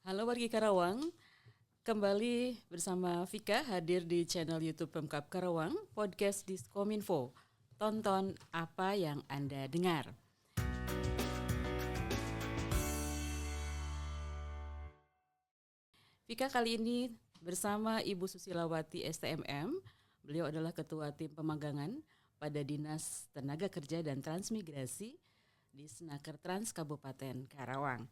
Halo wargi Karawang, kembali bersama Vika hadir di channel YouTube Pemkab Karawang, podcast Diskominfo. Tonton apa yang Anda dengar. Vika kali ini bersama Ibu Susilawati STMM. Beliau adalah Ketua Tim Pemagangan pada Dinas Tenaga Kerja dan Transmigrasi di Snaker Trans Kabupaten Karawang.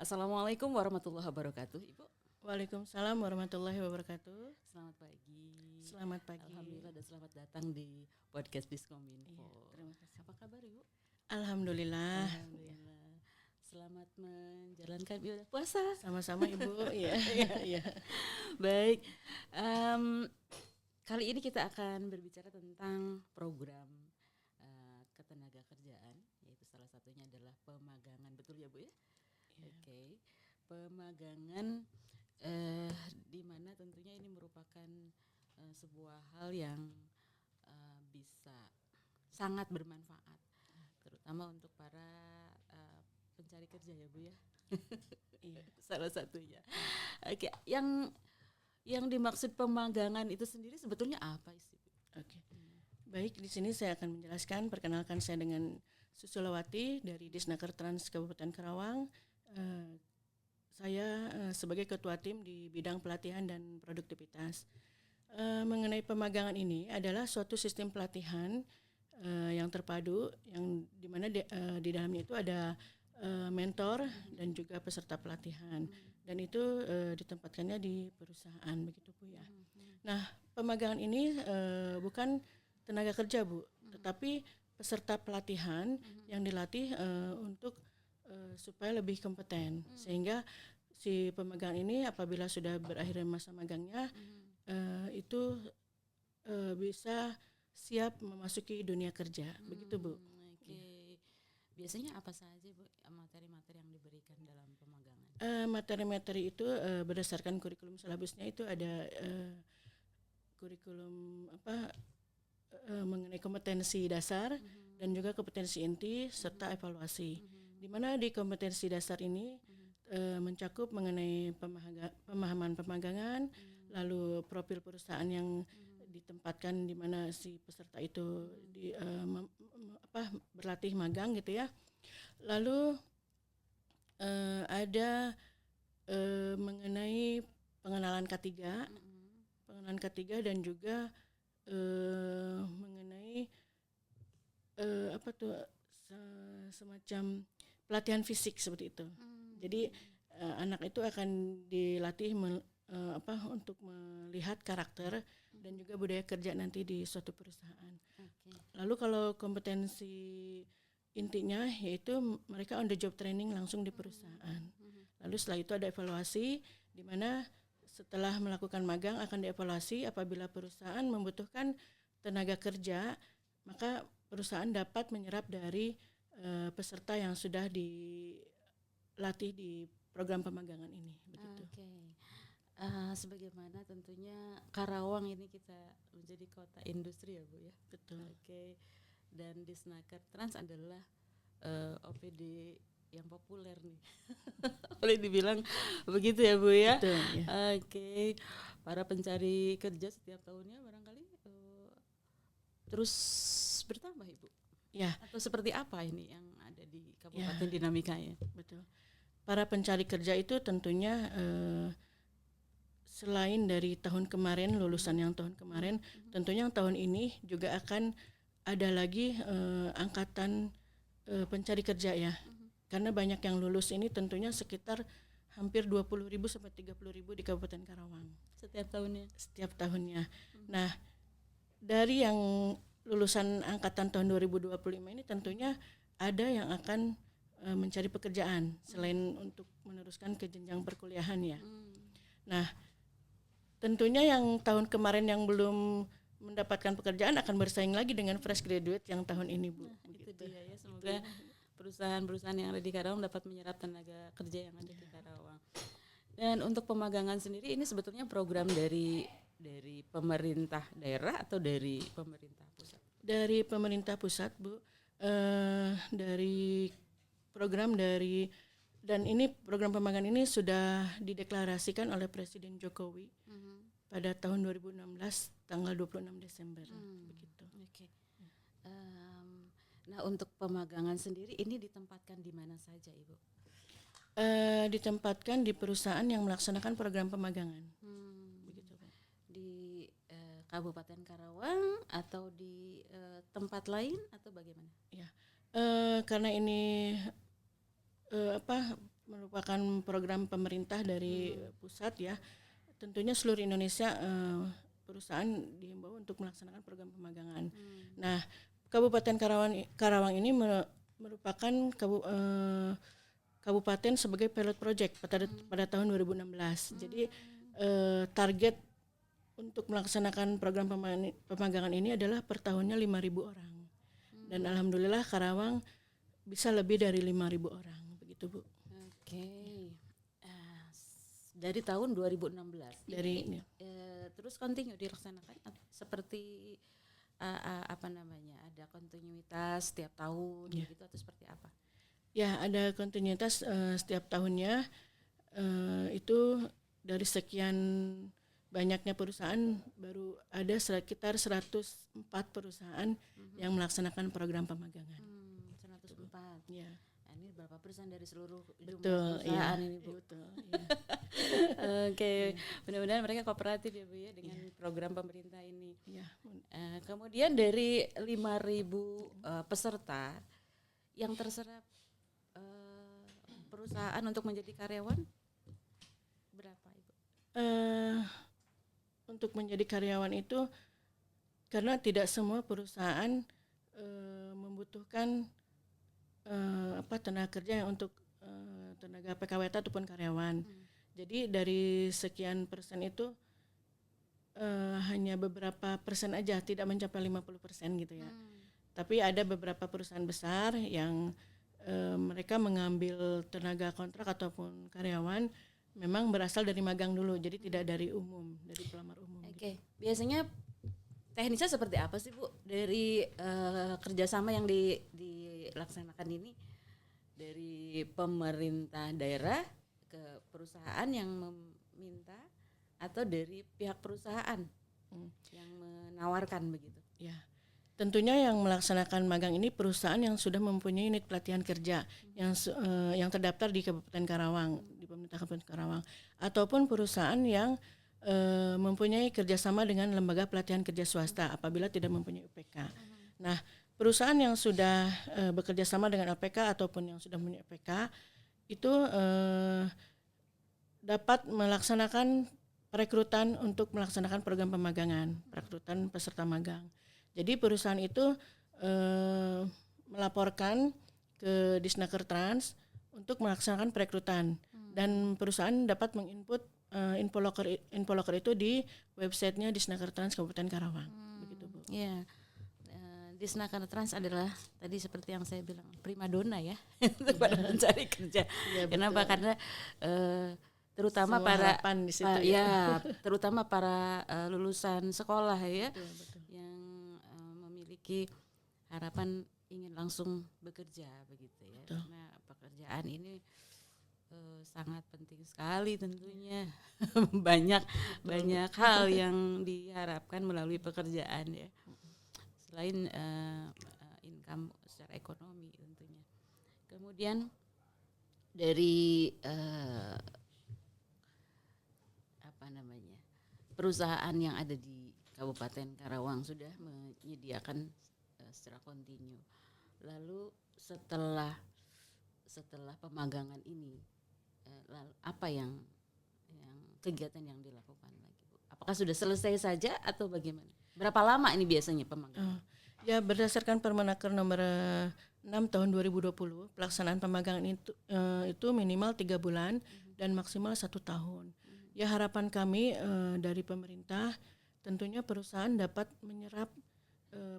Assalamualaikum warahmatullahi wabarakatuh, Ibu. Waalaikumsalam warahmatullahi wabarakatuh. Selamat pagi. Selamat pagi. Alhamdulillah dan selamat datang di podcast Diskominfo. Iya, terima kasih. Apa kabar, Ibu? Alhamdulillah. Alhamdulillah. Selamat menjalankan ibadah puasa. Sama-sama Ibu. Iya. Iya. Baik. Kali ini kita akan berbicara tentang program ketenaga kerjaan, yaitu salah satunya adalah pemagangan. Betul ya, Bu ya? Oke. Pemagangan di mana tentunya ini merupakan sebuah hal yang bisa sangat bermanfaat, terutama untuk para pencari kerja ya, Bu ya. Iya. Salah satunya. Oke, yang dimaksud pemagangan itu sendiri sebetulnya apa sih, Bu? Oke. Baik, di sini saya akan menjelaskan. Perkenalkan, saya dengan Susilawati dari Disnaker Trans Kabupaten Karawang. Saya sebagai ketua tim di bidang pelatihan dan produktivitas. Mengenai pemagangan ini adalah suatu sistem pelatihan yang terpadu, yang dimana di dalamnya itu ada mentor dan juga peserta pelatihan, dan itu ditempatkannya di perusahaan, begitu Bu ya. Nah, pemagangan ini bukan tenaga kerja Bu, tetapi peserta pelatihan yang dilatih untuk supaya lebih kompeten, sehingga si pemagang ini apabila sudah berakhir masa magangnya itu bisa siap memasuki dunia kerja, begitu Bu. Oke. Biasanya apa saja, Bu, materi-materi yang diberikan dalam pemagangan? Materi-materi itu berdasarkan kurikulum silabusnya itu ada kurikulum mengenai kompetensi dasar dan juga kompetensi inti serta evaluasi. Di mana di kompetensi dasar ini mencakup mengenai pemahaman pemagangan, lalu profil perusahaan yang ditempatkan di mana si peserta itu berlatih magang gitu ya. Lalu ada mengenai pengenalan K3, dan juga mengenai semacam pelatihan fisik seperti itu. Jadi anak itu akan dilatih untuk melihat karakter dan juga budaya kerja nanti di suatu perusahaan. Okay. Lalu kalau kompetensi intinya yaitu mereka on the job training langsung di perusahaan. Lalu setelah itu ada evaluasi, di mana setelah melakukan magang akan dievaluasi. Apabila perusahaan membutuhkan tenaga kerja, maka perusahaan dapat menyerap dari peserta yang sudah dilatih di program pemagangan ini. Begitu. Okay. Sebagaimana tentunya Karawang ini kita menjadi kota industri ya, Bu ya. Betul. Okay. Dan di Snaker Trans adalah OPD yang populer nih. Boleh dibilang begitu ya, Bu ya. Betul, ya. Oke. Para pencari kerja setiap tahunnya barangkali terus bertambah, Ibu. Ya. Atau seperti apa ini yang ada di kabupaten dinamikanya? Betul. Para pencari kerja itu tentunya selain dari tahun kemarin, lulusan yang tahun kemarin, tentunya yang tahun ini juga akan ada lagi angkatan pencari kerja ya. Karena banyak yang lulus ini tentunya sekitar hampir 20.000 sampai 30.000 di Kabupaten Karawang. Setiap tahunnya? Setiap tahunnya. Nah, dari yang lulusan angkatan tahun 2025 ini tentunya ada yang akan mencari pekerjaan selain untuk meneruskan ke jenjang perkuliahan ya. Nah, tentunya yang tahun kemarin yang belum mendapatkan pekerjaan akan bersaing lagi dengan fresh graduate yang tahun ini, Bu. Nah, itu dia ya, semoga perusahaan-perusahaan yang ada di Karawang dapat menyerap tenaga kerja yang ada di Karawang. Dan untuk pemagangan sendiri ini sebetulnya program dari pemerintah daerah atau dari pemerintah pusat? Dari pemerintah pusat, Bu. Dari program dari Dan ini program pemagangan ini sudah dideklarasikan oleh Presiden Jokowi pada tahun 2016 tanggal 26 Desember begitu. Oke. Nah, untuk pemagangan sendiri ini ditempatkan di mana saja, Ibu? Ditempatkan di perusahaan yang melaksanakan program pemagangan. Begitu, Pak. Di Kabupaten Karawang atau di tempat lain atau bagaimana? Ya, karena ini merupakan program pemerintah dari pusat ya, tentunya seluruh Indonesia perusahaan dihimbau untuk melaksanakan program pemagangan. Nah, Kabupaten Karawang ini merupakan kabupaten sebagai pilot project pada tahun 2016. Jadi target untuk melaksanakan program pemagangan ini adalah per tahunnya 5.000 orang. Dan alhamdulillah Karawang bisa lebih dari 5.000 orang. Begitu, Bu. Oke. Dari tahun 2016. Terus continue dilaksanakan seperti ada kontinuitas setiap tahun gitu atau seperti apa? Ya, ada kontinuitas setiap tahunnya. Itu dari sekian banyaknya perusahaan baru ada sekitar 104 perusahaan yang melaksanakan program pemagangan. 104. Ya. Ini berapa persen dari seluruh jumlah perusahaan ini, Bu? Betul. Ya. Oke, mudah-mudahan mereka kooperatif ya, Bu ya, dengan program pemerintah ini. Ya. Kemudian dari 5.000 peserta yang terserap perusahaan untuk menjadi karyawan berapa, Ibu? Untuk menjadi karyawan itu karena tidak semua perusahaan membutuhkan tenaga kerja untuk tenaga PKWT ataupun karyawan. Jadi dari sekian persen itu hanya beberapa persen aja, tidak mencapai 50% gitu ya. Tapi ada beberapa perusahaan besar yang mereka mengambil tenaga kontrak ataupun karyawan memang berasal dari magang dulu, jadi tidak dari umum, dari pelamar umum. Oke. Biasanya teknisnya seperti apa sih, Bu, dari kerjasama yang dilaksanakan ini dari pemerintah daerah ke perusahaan yang meminta atau dari pihak perusahaan yang menawarkan begitu? Ya, tentunya yang melaksanakan magang ini perusahaan yang sudah mempunyai unit pelatihan kerja yang terdaftar di Kabupaten Karawang, di pemerintah Kabupaten Karawang, ataupun perusahaan yang mempunyai kerjasama dengan lembaga pelatihan kerja swasta apabila tidak mempunyai UPK. Nah, perusahaan yang sudah bekerja sama dengan LPK ataupun yang sudah mempunyai UPK itu dapat melaksanakan perekrutan untuk melaksanakan program pemagangan, perekrutan peserta magang. Jadi perusahaan itu melaporkan ke Disnaker Trans untuk melaksanakan perekrutan dan perusahaan dapat menginput infoloker itu di websitenya Disnaker Trans Kabupaten Karawang. Begitu, Bu. Iya. Disnaker Trans adalah tadi seperti yang saya bilang primadona ya untuk para mencari kerja. Ya, kenapa? Karena terutama semua para di situ, terutama para lulusan sekolah ya, betul. yang memiliki harapan ingin langsung bekerja begitu ya. Betul. Karena pekerjaan ini sangat penting sekali tentunya. banyak hal yang diharapkan melalui pekerjaan ya. Selain income secara ekonomi tentunya. Kemudian dari perusahaan yang ada di Kabupaten Karawang sudah menyediakan secara kontinu. Lalu setelah pemagangan ini, lalu apa yang kegiatan yang dilakukan lagi, Bu? Apakah sudah selesai saja atau bagaimana? Berapa lama ini biasanya pemagangan? Ya, berdasarkan Permenaker nomor 6 tahun 2020, pelaksanaan pemagangan itu minimal 3 bulan dan maksimal 1 tahun. Ya, harapan kami dari pemerintah tentunya perusahaan dapat menyerap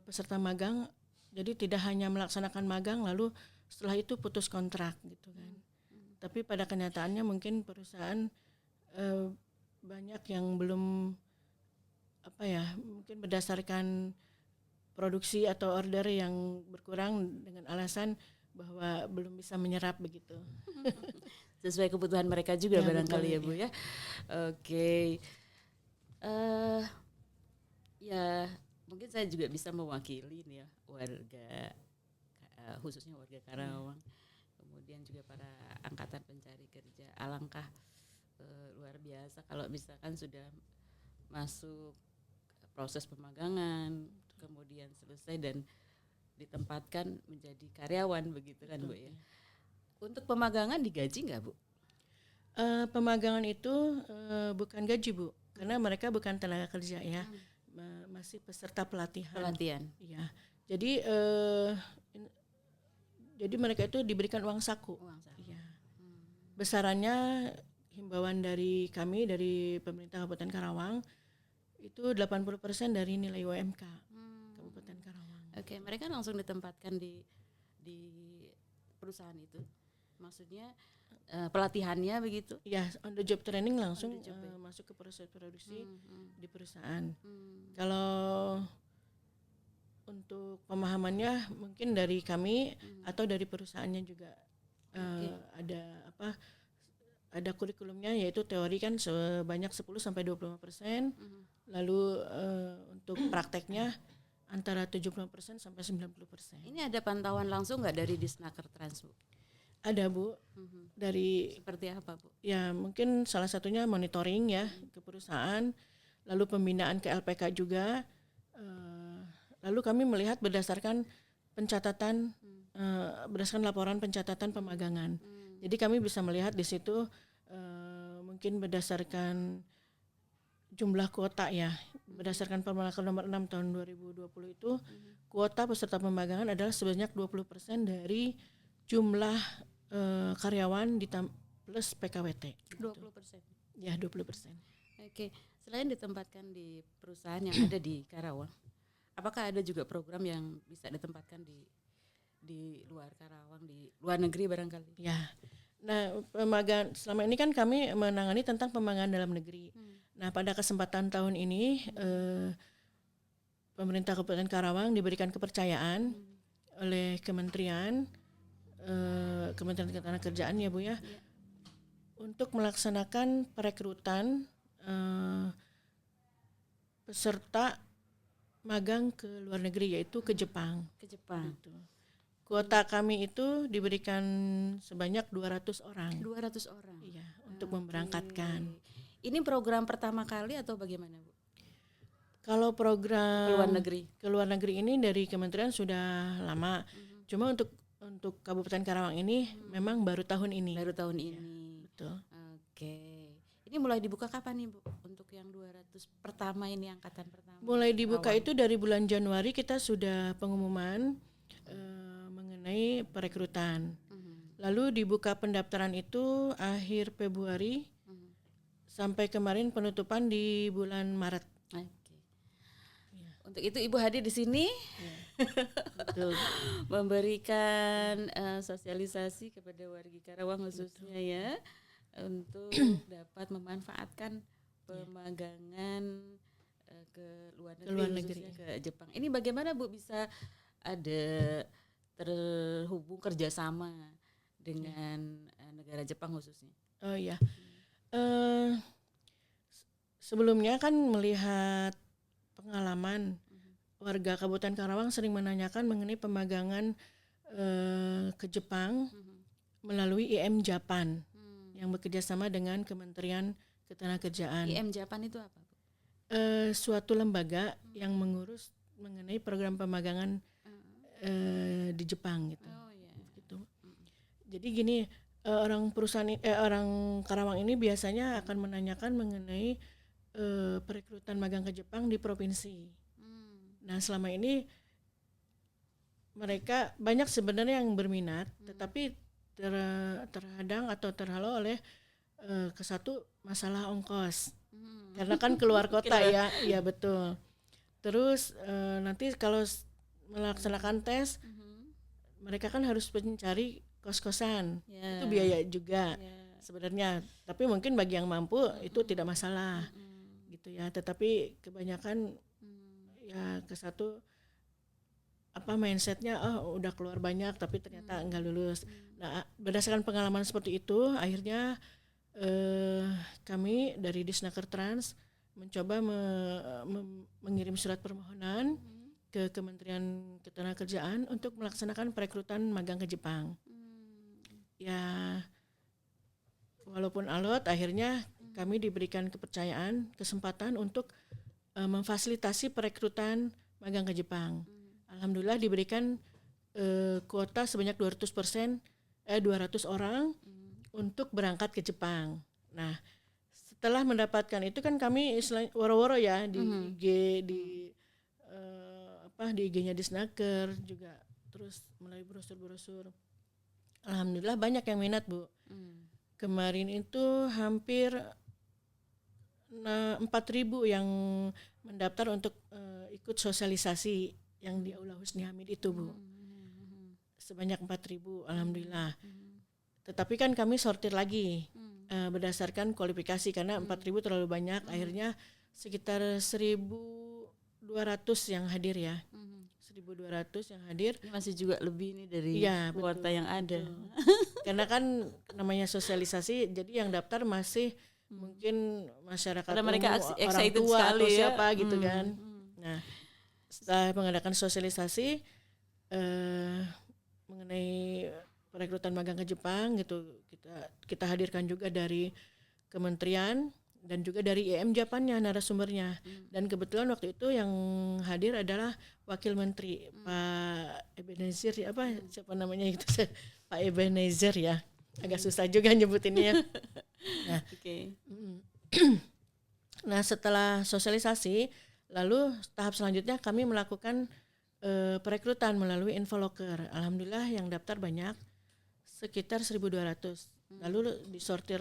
peserta magang, jadi tidak hanya melaksanakan magang lalu setelah itu putus kontrak gitu kan. Tapi pada kenyataannya mungkin perusahaan banyak yang belum mungkin berdasarkan produksi atau order yang berkurang dengan alasan bahwa belum bisa menyerap begitu. Sesuai kebutuhan mereka juga Ya, barangkali betul, ya Bu ya. Oke. Ya mungkin saya juga bisa mewakili nih ya warga khususnya warga Karawang. Kemudian juga para angkatan pencari kerja. Alangkah luar biasa kalau misalkan sudah masuk proses pemagangan, kemudian selesai dan ditempatkan menjadi karyawan begitu kan Bu ya. Untuk pemagangan digaji nggak Bu? Pemagangan itu bukan gaji Bu, karena mereka bukan tenaga kerja ya, masih peserta pelatihan. Pelatihan. Iya. Jadi mereka itu diberikan uang saku. Iya. Besarannya himbauan dari kami dari pemerintah Kabupaten Karawang itu 80% dari nilai UMK Kabupaten Karawang. Oke, mereka langsung ditempatkan di perusahaan itu. Maksudnya pelatihannya begitu? Ya, on the job training langsung On the job, masuk ke proses produksi di perusahaan. Kalau untuk pemahamannya mungkin dari kami atau dari perusahaannya juga ada kurikulumnya, yaitu teori kan sebanyak 10-25%, lalu untuk prakteknya antara 70% sampai 90%. Ini ada pantauan langsung nggak dari Disnaker Trans Bu? Ada Bu, dari seperti apa Bu? Ya mungkin salah satunya monitoring ya ke perusahaan, lalu pembinaan ke LPK juga, lalu kami melihat berdasarkan pencatatan, berdasarkan laporan pencatatan pemagangan. Jadi kami bisa melihat di situ mungkin berdasarkan jumlah kuota ya, berdasarkan Permenaker nomor 6 tahun 2020 itu kuota peserta pemagangan adalah sebanyak 20% dari jumlah karyawan plus PKWT. 20%. Ya 20%. Oke, selain ditempatkan di perusahaan yang ada di Karawang, apakah ada juga program yang bisa ditempatkan di luar Karawang, di luar negeri barangkali? Ya, nah pemagangan selama ini kan kami menangani tentang pemagangan dalam negeri. Nah pada kesempatan tahun ini pemerintah Kabupaten Karawang diberikan kepercayaan oleh Kementerian Ketenagakerjaan ya Bu ya, untuk melaksanakan perekrutan peserta magang ke luar negeri, yaitu ke Jepang. Ke Jepang. Gitu. Kuota kami itu diberikan sebanyak 200 orang. 200 orang. Iya, untuk memberangkatkan. Ini program pertama kali atau bagaimana Bu? Kalau program ke luar negeri ini dari kementerian sudah lama. Cuma untuk Kabupaten Karawang ini memang baru tahun ini. Baru tahun ini. Betul. Oke. Ini mulai dibuka kapan nih Bu? Untuk yang 200 pertama ini, angkatan pertama. Mulai dibuka itu dari bulan Januari kita sudah pengumuman mengenai perekrutan. Lalu dibuka pendaftaran itu akhir Februari sampai kemarin penutupan di bulan Maret. Oke. Ya. Untuk itu Ibu hadir di sini. Ya. Betul. Memberikan sosialisasi kepada warga Karawang khususnya ya, untuk dapat memanfaatkan pemagangan ke luar negeri, khususnya ke Jepang. Ini bagaimana Bu bisa ada terhubung kerjasama dengan negara Jepang khususnya? Oh ya, sebelumnya kan melihat pengalaman warga Kabupaten Karawang sering menanyakan mengenai pemagangan ke Jepang melalui IM Japan yang bekerja sama dengan Kementerian Ketenagakerjaan. IM Japan itu apa? Suatu lembaga yang mengurus mengenai program pemagangan di Jepang gitu. Oh, yeah. Gitu. Jadi gini, orang Karawang ini biasanya akan menanyakan mengenai perekrutan magang ke Jepang di provinsi. Nah selama ini mereka banyak sebenarnya yang berminat, tetapi terhadang atau terhalau oleh kesatu masalah ongkos, karena kan keluar kota ya betul. Terus nanti kalau melaksanakan tes, mereka kan harus mencari kos-kosan, itu biaya juga sebenarnya. Tapi mungkin bagi yang mampu itu tidak masalah, gitu ya. Tetapi kebanyakan ya kesatu mindsetnya udah keluar banyak tapi ternyata enggak lulus. Nah, berdasarkan pengalaman seperti itu, akhirnya kami dari Disnaker Trans mencoba mengirim surat permohonan ke Kementerian Ketenagakerjaan untuk melaksanakan perekrutan magang ke Jepang. Ya, walaupun alot, akhirnya kami diberikan kepercayaan, kesempatan untuk memfasilitasi perekrutan magang ke Jepang. Alhamdulillah diberikan kuota sebanyak 200 orang untuk berangkat ke Jepang. Nah, setelah mendapatkan itu kan kami woro-woro ya di IG di IG-nya Disnaker juga, terus melalui brosur-brosur. Alhamdulillah banyak yang minat, Bu. Kemarin itu hampir 4.000 yang mendaftar untuk ikut sosialisasi yang di Aula Husni Hamid itu, Bu. Sebanyak 4.000, alhamdulillah. Tetapi kan kami sortir lagi berdasarkan kualifikasi karena 4.000 terlalu banyak. Akhirnya sekitar 1.200 yang hadir ya. 1.200 yang hadir. Ini masih juga lebih nih dari kuota yang ada. Karena kan namanya sosialisasi, jadi yang daftar masih mungkin masyarakat karena mereka orang tua atau siapa gitu kan. Nah, setelah mengadakan sosialisasi mengenai perekrutan magang ke Jepang gitu, kita hadirkan juga dari kementerian dan juga dari IM Japannya narasumbernya. Dan kebetulan waktu itu yang hadir adalah Wakil Menteri Pak Ebenezer siapa namanya itu Pak Ebenezer ya. Agak susah juga nyebutinnya. Nah, nah setelah sosialisasi, lalu tahap selanjutnya kami melakukan perekrutan melalui Infoloker. Alhamdulillah yang daftar banyak, sekitar 1.200. Lalu disortir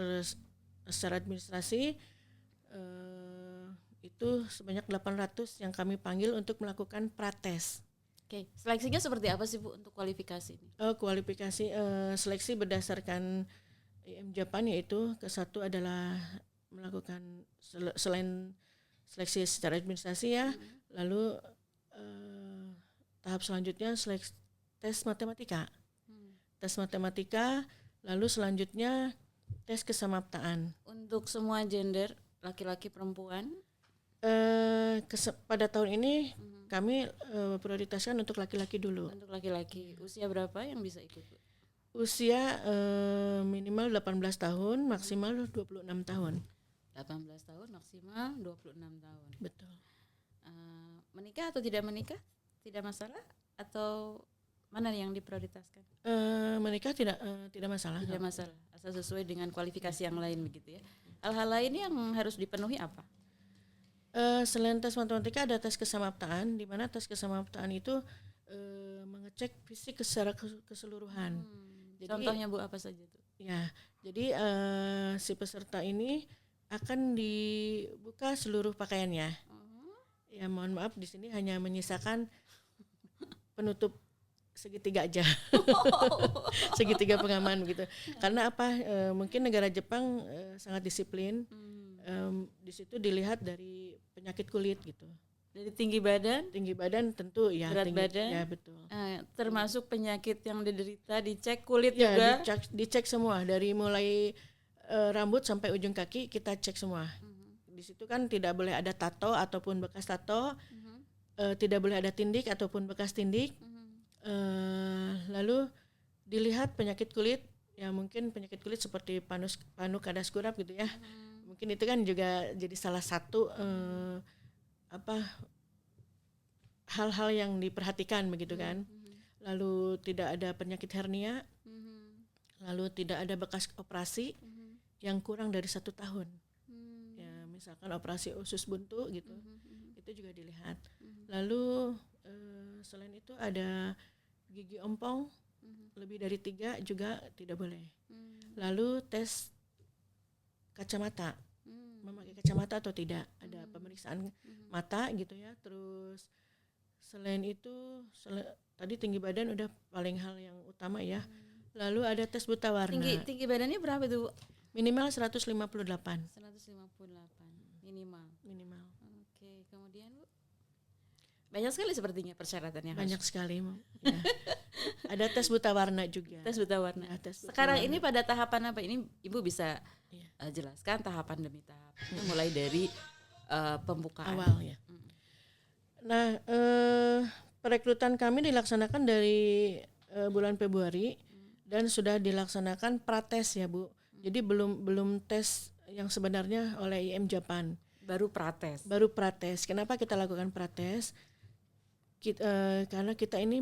secara administrasi itu sebanyak 800 yang kami panggil untuk melakukan prates. Oke, seleksinya seperti apa sih Bu untuk kualifikasi ini? Kualifikasi seleksi berdasarkan IM Japan, yaitu ke-1 adalah melakukan selain seleksi secara administrasi ya, lalu tahap selanjutnya seleksi tes matematika. Tes matematika, lalu selanjutnya tes kesamaptaan. Untuk semua gender, laki-laki perempuan? Pada tahun ini kami prioritaskan untuk laki-laki dulu. Untuk laki-laki, usia berapa yang bisa ikut, Bu? Usia minimal 18 tahun, maksimal 26 tahun. 18 tahun, maksimal 26 tahun. Betul. Menikah atau tidak menikah? Tidak masalah? Atau mana yang diprioritaskan? Menikah tidak masalah. Tidak masalah, asal sesuai dengan kualifikasi yang lain begitu ya. Hal-hal lain yang harus dipenuhi apa? Selain tes matematika ada tes kesamaptaan, di mana tes kesamaptaan itu mengecek fisik secara keseluruhan. Jadi, contohnya Bu apa saja tuh? Ya, jadi si peserta ini akan dibuka seluruh pakaiannya. Ya mohon maaf di sini hanya menyisakan penutup segitiga aja, segitiga pengaman gitu. Karena apa? Mungkin negara Jepang sangat disiplin. Di situ dilihat dari penyakit kulit gitu. Dari tinggi badan tentu ya. Berat badan. Ya betul. Termasuk penyakit yang diderita, dicek kulit ya, juga. Dicek semua dari mulai rambut sampai ujung kaki kita cek semua. Di situ kan tidak boleh ada tato ataupun bekas tato, tidak boleh ada tindik ataupun bekas tindik. Lalu dilihat penyakit kulit, ya mungkin penyakit kulit seperti panu kadas kurap gitu ya. Mungkin itu kan juga jadi salah satu hal-hal yang diperhatikan begitu kan. Lalu tidak ada penyakit hernia, lalu tidak ada bekas operasi yang kurang dari 1 tahun. Ya misalkan operasi usus buntu gitu, itu juga dilihat. Lalu selain itu ada gigi ompong lebih dari 3 juga tidak boleh. Lalu tes kacamata, memakai kacamata atau tidak, ada pemeriksaan mata gitu ya. Terus selain itu tadi tinggi badan udah paling hal yang utama ya. Lalu ada tes buta warna. Tinggi badannya berapa itu? Minimal 158. 158 minimal. Minimal. Oke, kemudian Bu? Banyak sekali sepertinya persyaratan yang Banyak harus. sekali. Ya. Ada tes buta warna juga. Tes buta warna. Ya, tes buta Sekarang warna. ini pada tahapan apa? Ini Ibu bisa Iya. jelaskan tahapan demi tahapnya mulai dari pembukaan. Awal ya. Nah, perekrutan kami dilaksanakan dari bulan Februari dan sudah dilaksanakan prates ya Bu. Jadi belum tes yang sebenarnya oleh IM Japan. Baru prates. Baru prates. Kenapa kita lakukan prates? Karena kita ini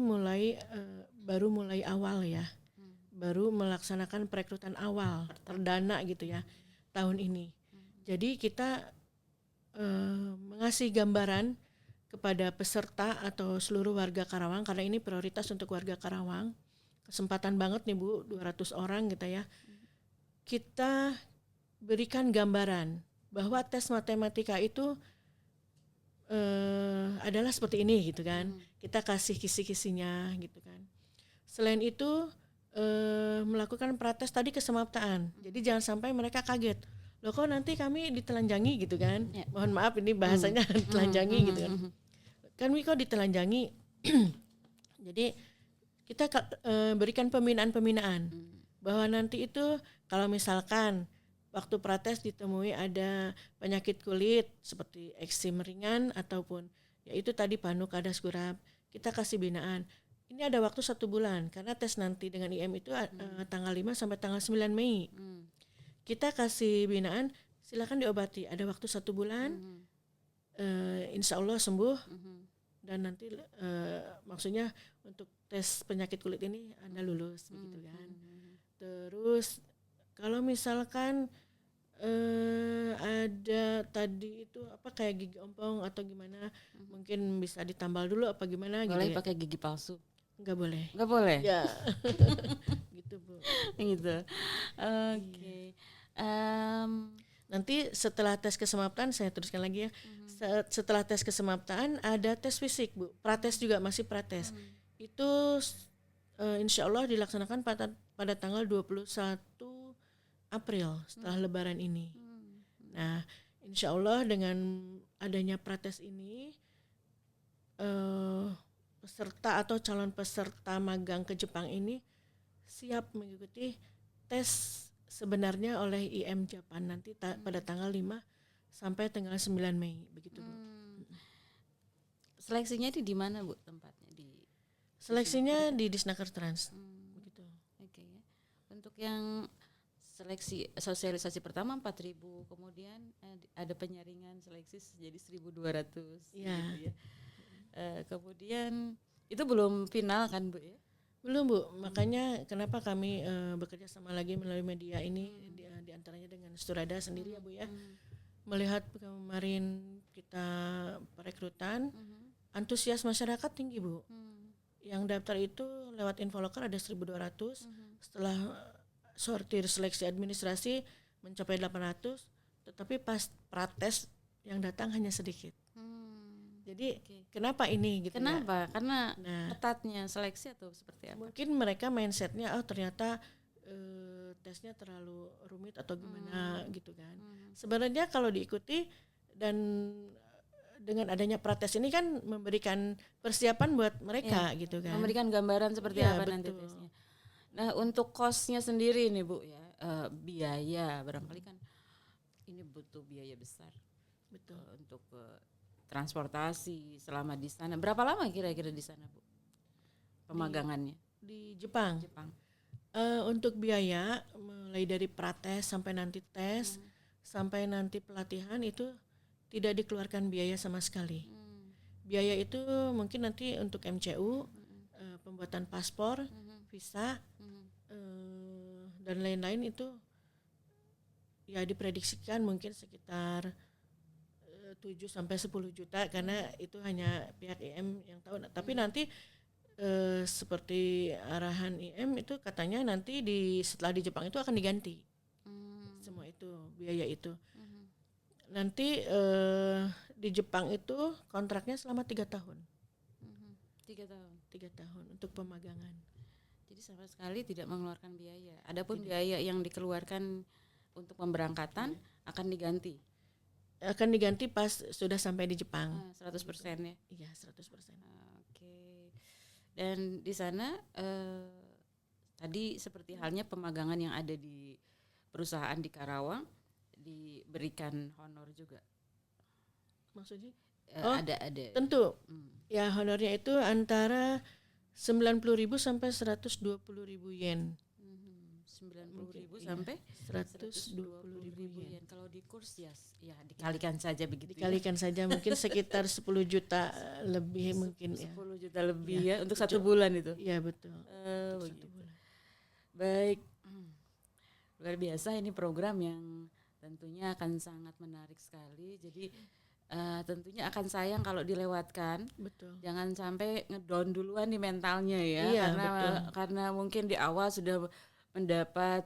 baru mulai awal ya. Baru melaksanakan perekrutan awal perdana gitu ya tahun ini. Jadi kita mengasih gambaran kepada peserta atau seluruh warga Karawang, karena ini prioritas untuk warga Karawang. Kesempatan banget nih Bu, 200 orang gitu ya. Kita berikan gambaran bahwa tes matematika itu adalah seperti ini gitu kan. Kita kasih kisi-kisinya gitu kan. Selain itu melakukan prates tadi kesemaptaan. Jadi jangan sampai mereka kaget. Loh kok nanti kami ditelanjangi gitu kan. Ya. Mohon maaf ini bahasanya telanjangi gitu kan. Kami kok ditelanjangi. Jadi kita berikan pembinaan bahwa nanti itu kalau misalkan waktu prates ditemui ada penyakit kulit seperti eksim ringan ataupun yaitu tadi panu kadas gurap, kita kasih binaan. Ini ada waktu 1 bulan karena tes nanti dengan IM itu tanggal 5 sampai tanggal 9 Mei. Kita kasih binaan, silakan diobati. Ada waktu 1 bulan, insya Allah sembuh. Dan nanti maksudnya untuk tes penyakit kulit ini Anda lulus begitu kan. Terus kalau misalkan ada tadi itu apa kayak gigi ompong atau gimana, mungkin bisa ditambal dulu apa gimana gitu. Boleh Ya. pakai gigi palsu? Enggak boleh. Enggak boleh. Ya. Gitu Bu. Gitu. Oke. Nanti setelah tes kesemaptaan saya teruskan lagi ya. Setelah tes kesemaptaan ada tes fisik Bu. Prates juga masih prates. Itu insya Allah dilaksanakan pada tanggal 21 April setelah Lebaran ini. Nah, insya Allah dengan adanya prates ini peserta atau calon peserta magang ke Jepang ini siap mengikuti tes sebenarnya oleh IM Japan nanti pada tanggal 5 sampai tanggal 9 Mei begitu Bu. Seleksinya di mana Bu tempatnya? Seleksinya di Disnaker Trans. Begitu. Oke ya. Untuk yang seleksi sosialisasi pertama 4.000, kemudian ada penyaringan seleksi jadi 1.200 Ya. gitu ya. Kemudian itu belum final kan Bu ya? Belum Bu, makanya kenapa kami bekerja sama lagi melalui media ini di antaranya dengan Sturada sendiri ya Bu ya. Melihat kemarin kita perekrutan, antusias masyarakat tinggi Bu. Yang daftar itu lewat Infoloker ada 1.200, setelah sortir seleksi administrasi mencapai 800, tetapi pas prates yang datang hanya sedikit. Jadi kenapa ini gitu? Kenapa? Ya? Karena Nah, ketatnya seleksi atau seperti apa? mungkin mereka mindsetnya ternyata tesnya terlalu rumit atau gimana gitu kan. Sebenarnya kalau diikuti dan dengan adanya prates ini kan memberikan persiapan buat mereka gitu kan. Memberikan gambaran seperti Iya, apa nanti betul. tesnya. Nah untuk cost-nya sendiri nih Bu ya, biaya barangkali kan ini butuh biaya besar. Betul. Untuk transportasi selama di sana. Berapa lama kira-kira di sana Bu? Pemagangannya Di Jepang. Jepang. Untuk biaya mulai dari prates sampai nanti tes sampai nanti pelatihan itu tidak dikeluarkan biaya sama sekali. Biaya itu mungkin nanti untuk MCU, pembuatan paspor, visa, dan lain-lain itu ya diprediksikan mungkin sekitar 7 sampai 10 juta karena itu hanya pihak IM yang tahu. Tapi nanti seperti arahan IM itu katanya nanti setelah di Jepang itu akan diganti. Semua itu biaya itu. Nanti di Jepang itu kontraknya selama 3 tahun. 3 tahun. 3 tahun untuk pemagangan. Jadi sama sekali tidak mengeluarkan biaya. Adapun biaya yang dikeluarkan untuk pemberangkatan akan diganti. akan diganti pas sudah sampai di Jepang. 100% ya. Iya, 100%. Oke. Dan di sana tadi seperti halnya pemagangan yang ada di perusahaan di Karawang diberikan honor juga. Maksudnya? Ada. Tentu. Ya, honornya itu antara 90.000 sampai 120.000 yen. 90.000 sampai 120.000 yen. Kalau di kurs ya dikalikan saja begitu. Dikalikan saja mungkin sekitar 10 juta lebih mungkin 10 ya. juta lebih ya untuk 1 bulan itu. Iya, betul. Begitu. Baik. Luar biasa ini program yang tentunya akan sangat menarik sekali. Jadi tentunya akan sayang kalau dilewatkan. Betul. Jangan sampai ngedown duluan di mentalnya ya. Iya, karena mungkin di awal sudah mendapat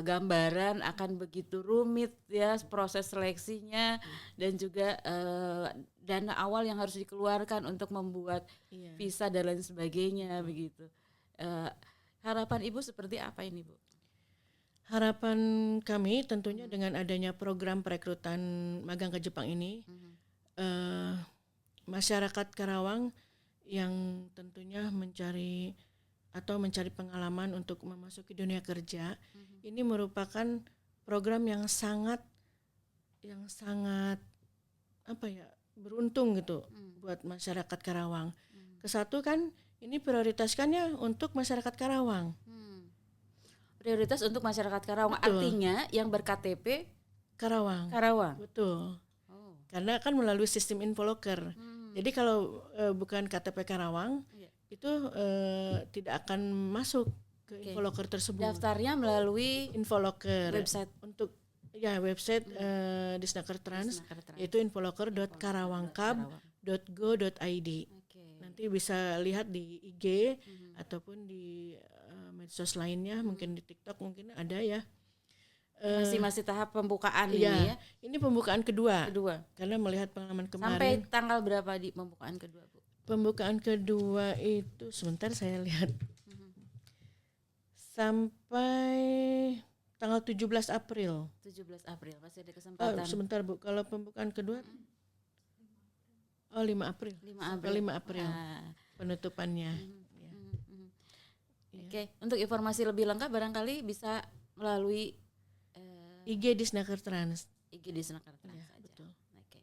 gambaran akan begitu rumit ya proses seleksinya dan juga dana awal yang harus dikeluarkan untuk membuat visa dan lain sebagainya begitu. Harapan Ibu seperti apa ini, Bu? Harapan kami tentunya dengan adanya program perekrutan magang ke Jepang ini, masyarakat Karawang yang tentunya mencari pengalaman untuk memasuki dunia kerja, ini merupakan program yang sangat beruntung gitu buat masyarakat Karawang. Kesatu kan ini prioritaskannya untuk masyarakat Karawang. Prioritas untuk masyarakat Karawang. Betul. Artinya yang berKTP Karawang. Betul. Karena kan melalui sistem Infoloker. Jadi kalau bukan KTP Karawang itu tidak akan masuk ke Infoloker tersebut. Daftarnya melalui Infoloker website untuk website Disnaker Trans yaitu infoloker.karawangkab.go.id. Nanti bisa lihat di IG ataupun di medsos lainnya, mungkin di TikTok mungkin ada ya. Masih tahap pembukaan ini ya. Ini pembukaan kedua. Karena melihat pengalaman kemarin. Sampai tanggal berapa di pembukaan kedua, Bu? Pembukaan kedua itu sebentar saya lihat. Sampai tanggal 17 April. 17 April masih ada kesempatan. Sebentar, Bu. Kalau pembukaan kedua 5 April. 5 April. Penutupannya. Oke, untuk informasi lebih lengkap barangkali bisa melalui IG Disnaker Trans. IG Disnaker Trans ya, saja. Betul. Oke.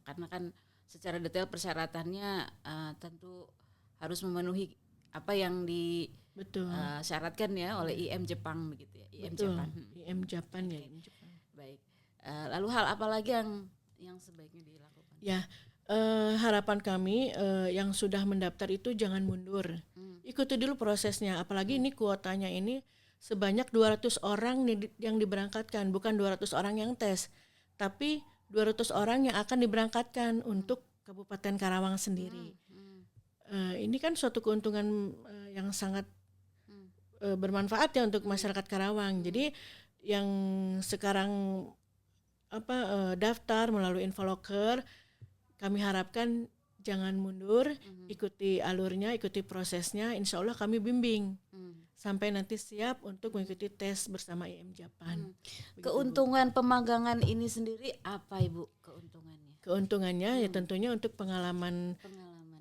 Karena kan secara detail persyaratannya tentu harus memenuhi apa yang disyaratkan ya oleh IM Jepang begitu ya. IM Jepang. IM Jepang ya. IM Jepang. Baik. Lalu hal apa lagi yang sebaiknya dilakukan? Ya. Harapan kami yang sudah mendaftar itu jangan mundur. Ikuti dulu prosesnya, apalagi ini kuotanya ini sebanyak 200 orang yang diberangkatkan, bukan 200 orang yang tes, tapi 200 orang yang akan diberangkatkan untuk Kabupaten Karawang sendiri. Ini kan suatu keuntungan yang sangat bermanfaat ya untuk masyarakat Karawang. Jadi yang sekarang daftar melalui Infoloker, kami harapkan jangan mundur, ikuti alurnya, ikuti prosesnya. Insya Allah kami bimbing sampai nanti siap untuk mengikuti tes bersama IM Jepang. Keuntungan pemagangan ini sendiri apa, Ibu? Keuntungannya ya tentunya untuk pengalaman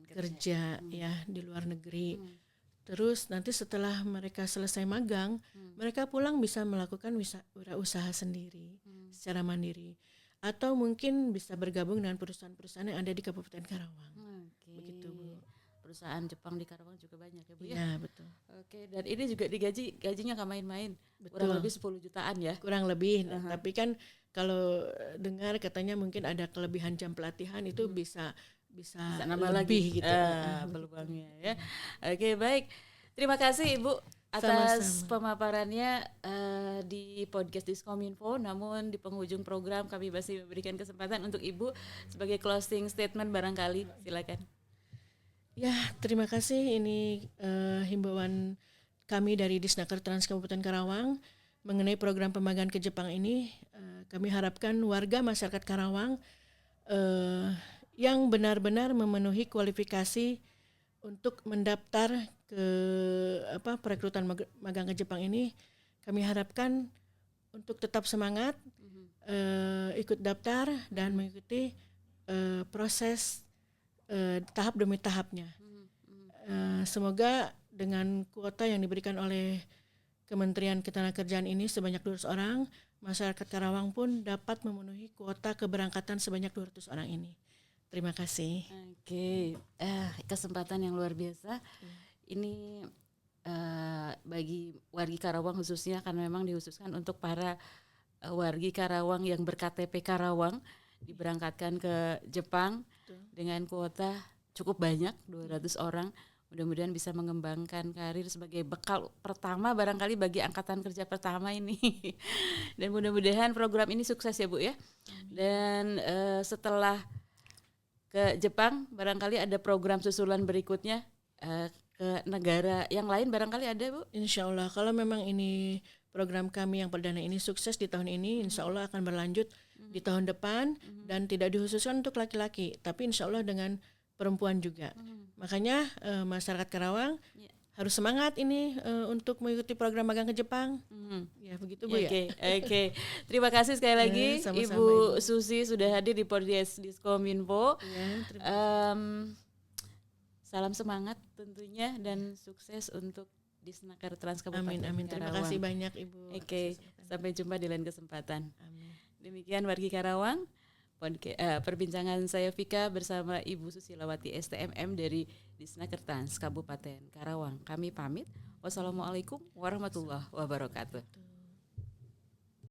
kerja ya di luar negeri. Terus nanti setelah mereka selesai magang, mereka pulang bisa melakukan wirausaha sendiri secara mandiri. Atau mungkin bisa bergabung dengan perusahaan-perusahaan yang ada di Kabupaten Karawang. Begitu, Bu. Perusahaan Jepang di Karawang juga banyak ya, Bu ya? Iya, betul. Oke, dan ini juga gajinya nggak main-main. Kurang lebih 10 jutaan ya. Kurang lebih, tapi kan kalau dengar katanya mungkin ada kelebihan jam pelatihan itu bisa nambah lebih lagi gitu. Peluangnya ya. Oke, baik. Terima kasih Ibu atas pemaparannya di podcast Diskominfo. Namun di penghujung program kami masih memberikan kesempatan untuk Ibu sebagai closing statement barangkali, silakan. Ya, terima kasih. Ini himbauan kami dari Disnaker Trans Kabupaten Karawang mengenai program pemagangan ke Jepang ini. Kami harapkan warga masyarakat Karawang yang benar-benar memenuhi kualifikasi untuk mendaftar ke perekrutan magang ke Jepang ini, kami harapkan untuk tetap semangat, ikut daftar dan mengikuti proses tahap demi tahapnya. Semoga dengan kuota yang diberikan oleh Kementerian Ketenagakerjaan ini sebanyak 200 orang, masyarakat Karawang pun dapat memenuhi kuota keberangkatan sebanyak 200 orang ini. Terima kasih. Oke, kesempatan yang luar biasa. Ini bagi wargi Karawang khususnya, karena memang dikhususkan untuk para wargi Karawang yang ber-KTP Karawang diberangkatkan ke Jepang dengan kuota cukup banyak, 200 orang. Mudah-mudahan bisa mengembangkan karir sebagai bekal pertama barangkali bagi angkatan kerja pertama ini. Dan mudah-mudahan program ini sukses ya Bu ya. Dan setelah ke Jepang barangkali ada program susulan berikutnya ke negara yang lain barangkali ada Bu? Insya Allah kalau memang ini program kami yang perdana ini sukses di tahun ini, insya Allah akan berlanjut di tahun depan dan tidak dikhususkan untuk laki-laki, tapi insya Allah dengan perempuan juga. Makanya masyarakat Karawang harus semangat ini untuk mengikuti program magang ke Jepang. Ya begitu Bu ya. Oke. Terima kasih sekali lagi sama-sama, Ibu Susi sudah hadir di Podcast Diskominfo. Salam semangat tentunya dan sukses untuk Disnaker Trans Kabupaten Amin. Terima Karawang. kasih banyak Ibu. Oke. Sampai jumpa di lain kesempatan. Amin. Demikian wargi Karawang. Perbincangan saya Vika bersama Ibu Susilawati STMM dari Disnaker Trans Kabupaten Karawang. Kami pamit. Wassalamualaikum warahmatullahi wabarakatuh.